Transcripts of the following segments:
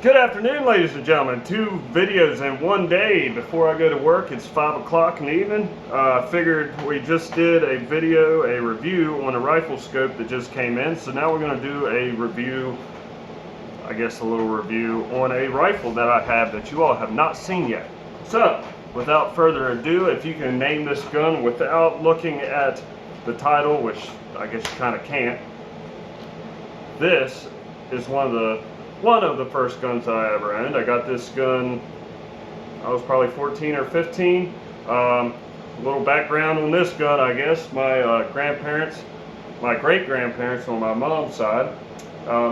Good afternoon, ladies and gentlemen. 2 videos in one day before I go to work. It's 5 o'clock in the evening. Figured we just did a review on a rifle scope that just came in. So now we're going to do a review, I guess a little review on a rifle that I have that you all have not seen yet. So, without further ado, if you can name this gun without looking at the title, which I guess you kind of can't, this is one of the first guns that I ever owned. I got this gun, I was probably 14 or 15. A little background on this gun, I guess. My grandparents, my great-grandparents on my mom's side,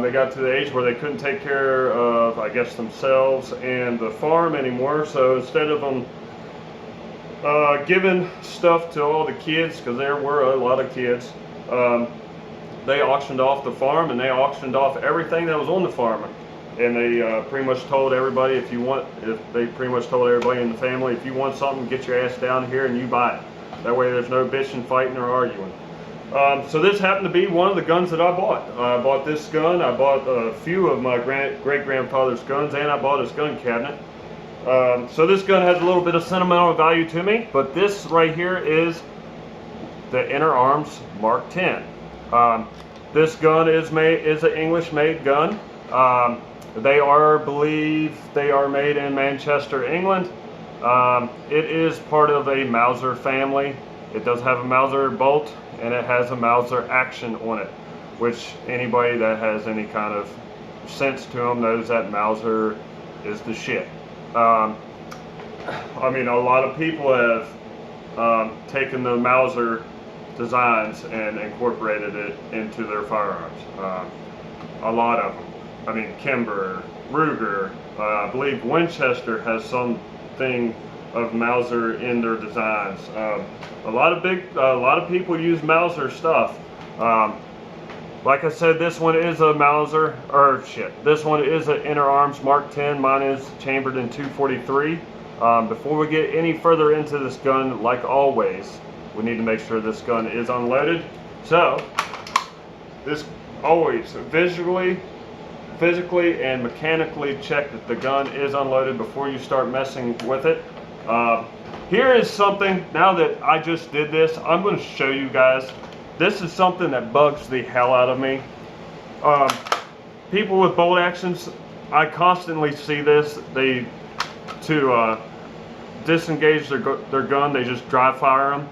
they got to the age where they couldn't take care of, I guess, themselves and the farm anymore. So instead of them giving stuff to all the kids, because there were a lot of kids, they auctioned off the farm, and they auctioned off everything that was on the farm. And they pretty much told everybody, they pretty much told everybody in the family, if you want something, get your ass down here and you buy it. That way there's no bitching, fighting, or arguing. So this happened to be one of the guns that I bought. I bought this gun, I bought a few of my great-grandfather's guns, and I bought his gun cabinet. So this gun has a little bit of sentimental value to me, but this right here is the Interarms Mark X. This gun is an English-made gun. I believe they are made in Manchester, England. It is part of a Mauser family. It does have a Mauser bolt, and it has a Mauser action on it, which anybody that has any kind of sense to them knows that Mauser is the shit. I mean, a lot of people have taken the Mauser designs and incorporated it into their firearms. A lot of them. I mean, Kimber, Ruger, I believe Winchester has something of Mauser in their designs. A lot of people use Mauser stuff. Like I said, this one is a Mauser, this one is an Interarms Mark X. Mine is chambered in 243. Before we get any further into this gun, like always, we need to make sure this gun is unloaded. So, this always physically and mechanically check that the gun is unloaded before you start messing with it. Here is something, now that I just did this, I'm going to show you guys. This is something that bugs the hell out of me. People with bolt actions, I constantly see this. To disengage their gun, they just dry fire them.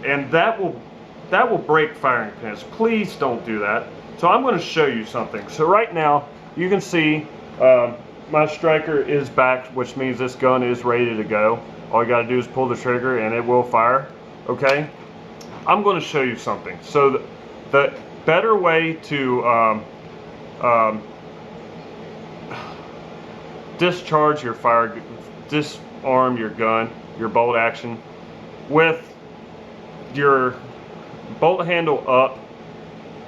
And that will break firing pins. Please don't do that. So I'm going to show you something. So right now, you can see my striker is back, which means this gun is ready to go. All you got to do is pull the trigger and it will fire. Okay? I'm going to show you something. So the better way to discharge your disarm your gun, your bolt action, with your bolt handle up,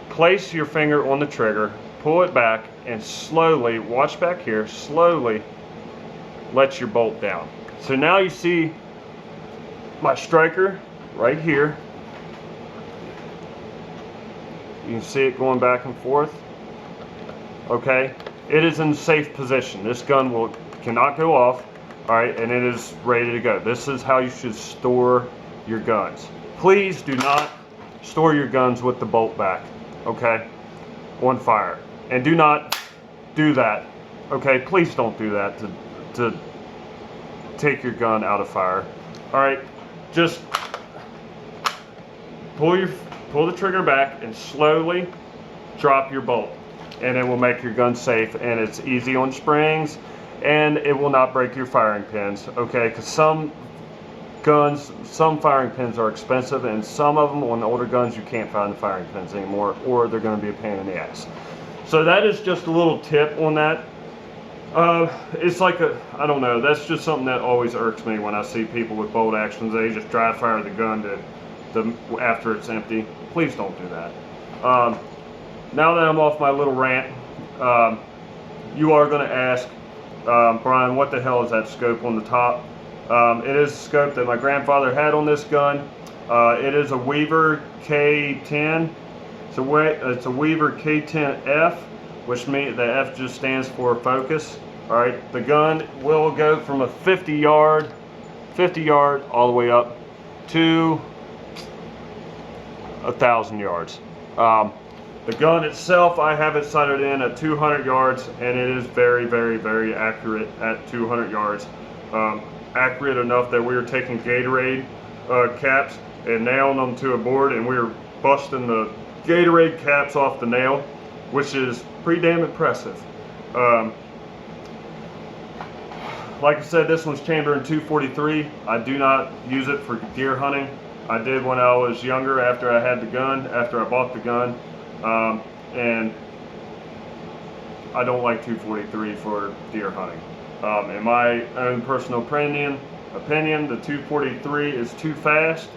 place your finger on the trigger, pull it back, and slowly, watch back here, slowly let your bolt down. So now you see my striker right here. You can see it going back and forth. Okay, it is in safe position. This gun cannot go off. All right, and it is ready to go. This is how you should store your guns. Please do not store your guns with the bolt back, okay, on fire. And do not do that, okay? Please don't do that to take your gun out of fire. All right, just pull the trigger back and slowly drop your bolt, and it will make your gun safe, and it's easy on springs, and it will not break your firing pins, okay? Because some firing pins are expensive, and some of them on older guns you can't find the firing pins anymore, or they're going to be a pain in the ass. So that is just a little tip on that. It's like I don't know, that's just something that always irks me when I see people with bolt actions. They just dry fire the gun after it's empty. Please don't do that. Now that I'm off my little rant, you are going to ask, Brian, what the hell is that scope on the top? It is a scope that my grandfather had on this gun. It is a Weaver K10. It's a Weaver K10F, which means the F just stands for focus. All right, the gun will go from a 50 yard all the way up to 1,000 yards. The gun itself, I have it sighted in at 200 yards, and it is very, very, very accurate at 200 yards. Accurate enough that we were taking Gatorade caps and nailing them to a board, and we were busting the Gatorade caps off the nail, which is pretty damn impressive. Like I said, this one's chambered in 243. I do not use it for deer hunting. I did when I was younger after I had the gun, after I bought the gun. And I don't like 243 for deer hunting. In my own personal opinion, the 243 is too fast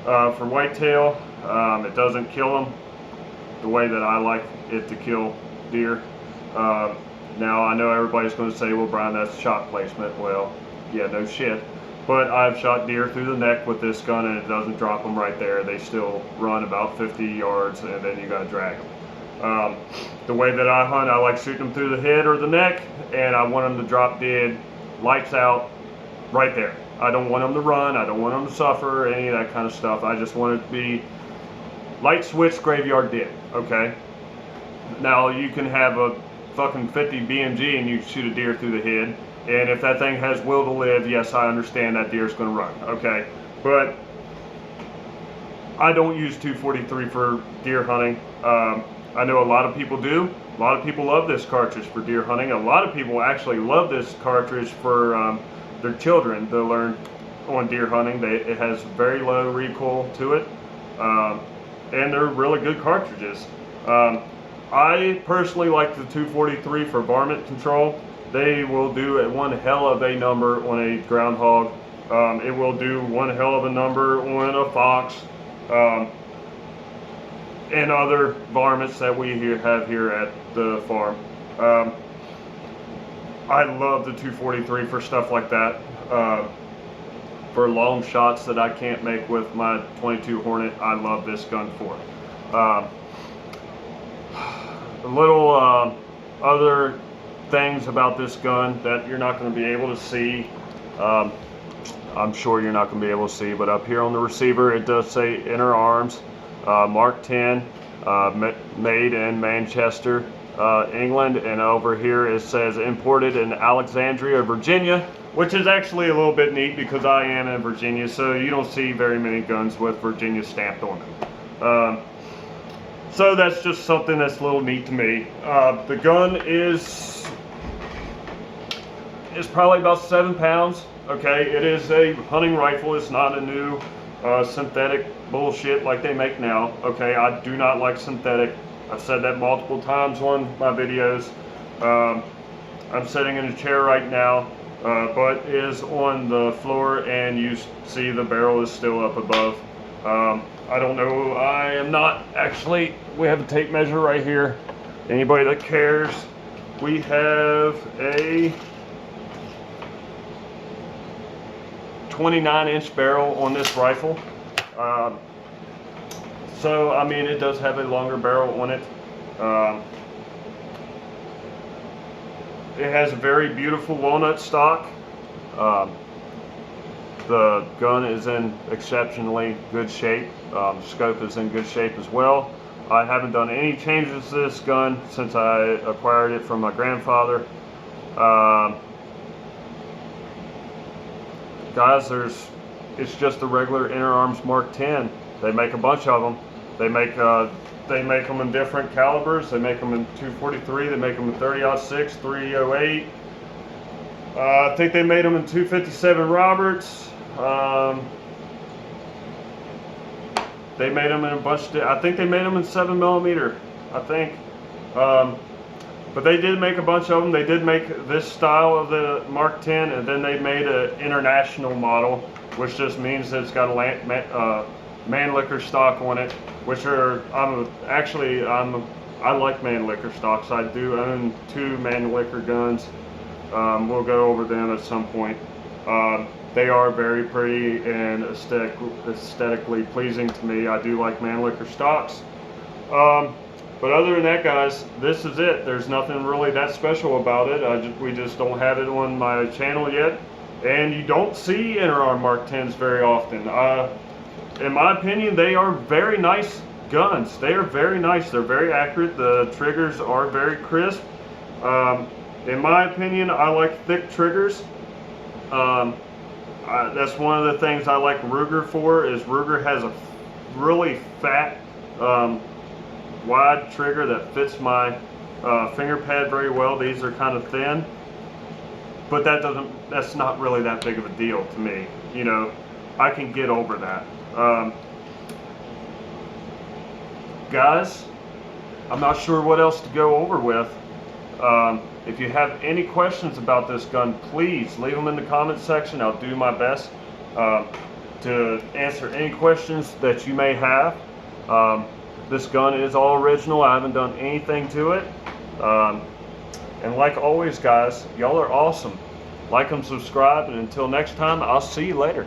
for whitetail. It doesn't kill them the way that I like it to kill deer. Now I know everybody's going to say, well, Brian, that's shot placement. Well, yeah, no shit. But I've shot deer through the neck with this gun, and it doesn't drop them right there. They still run about 50 yards, and then you got to drag them. The way that I hunt, I like shooting them through the head or the neck, and I want them to drop dead, lights out, right there. I don't want them to run. I don't want them to suffer, any of that kind of stuff. I just want it to be light switch, graveyard dead, okay? Now, you can have a fucking 50 BMG and you shoot a deer through the head, and if that thing has will to live, yes, I understand that deer's going to run, okay? But I don't use 243 for deer hunting. I know a lot of people do. A lot of people love this cartridge for deer hunting. A lot of people actually love this cartridge for their children to learn on deer hunting. It has very low recoil to it, and they're really good cartridges. I personally like the 243 for varmint control. They will do one hell of a number on a groundhog. It will do one hell of a number on a fox, and other varmints that we have here at the farm. I love the 243 for stuff like that. For long shots that I can't make with my 22 Hornet, I love this gun for. A little other things about this gun that you're not going to be able to see. I'm sure you're not going to be able to see, but up here on the receiver it does say Interarms Mark X, made in Manchester, England, and over here it says imported in Alexandria, Virginia, which is actually a little bit neat because I am in Virginia, so you don't see very many guns with Virginia stamped on them. So that's just something that's a little neat to me. The gun is probably about 7 pounds. Okay, it is a hunting rifle. It's not a new synthetic bullshit like they make now. Okay, I do not like synthetic. I've said that multiple times on my videos. I'm sitting in a chair right now, but is on the floor, and you see the barrel is still up above. I don't know, I am not actually, we have a tape measure right here. Anybody that cares, we have a 29-inch barrel on this rifle. So, I mean, it does have a longer barrel on it. It has a very beautiful walnut stock. The gun is in exceptionally good shape. Scope is in good shape as well. I haven't done any changes to this gun since I acquired it from my grandfather. Guys, it's just a regular Interarms Mark X. They make a bunch of them. They make them in different calibers. They make them in 243. They make them in 30-06, 308. I think they made them in 257 Roberts. They made them in a bunch of, I think they made them in 7mm, I think. But they did make a bunch of them. They did make this style of the Mark X, and then they made an international model, which just means that it's got a Mannlicher stock on it, which are, I like Mannlicher stocks. I do own 2 Mannlicher guns. We'll go over them at some point. They are very pretty and aesthetically pleasing to me. I do like Mannlicher stocks. But other than that, guys, this is it. There's nothing really that special about it. We just don't have it on my channel yet. And you don't see Interarm Mark X very often. In my opinion, they are very nice guns. They are very nice. They're very accurate. The triggers are very crisp. In my opinion, I like thick triggers. That's one of the things I like Ruger for, is Ruger has a really fat, wide trigger that fits my finger pad very well. These are kind of thin, but that's not really that big of a deal to me. You know, I can get over that. Guys, I'm not sure what else to go over with. If you have any questions about this gun, please leave them in the comment section. I'll do my best to answer any questions that you may have. This gun is all original. I haven't done anything to it. And like always, guys, y'all are awesome. Like and subscribe, and until next time, I'll see you later.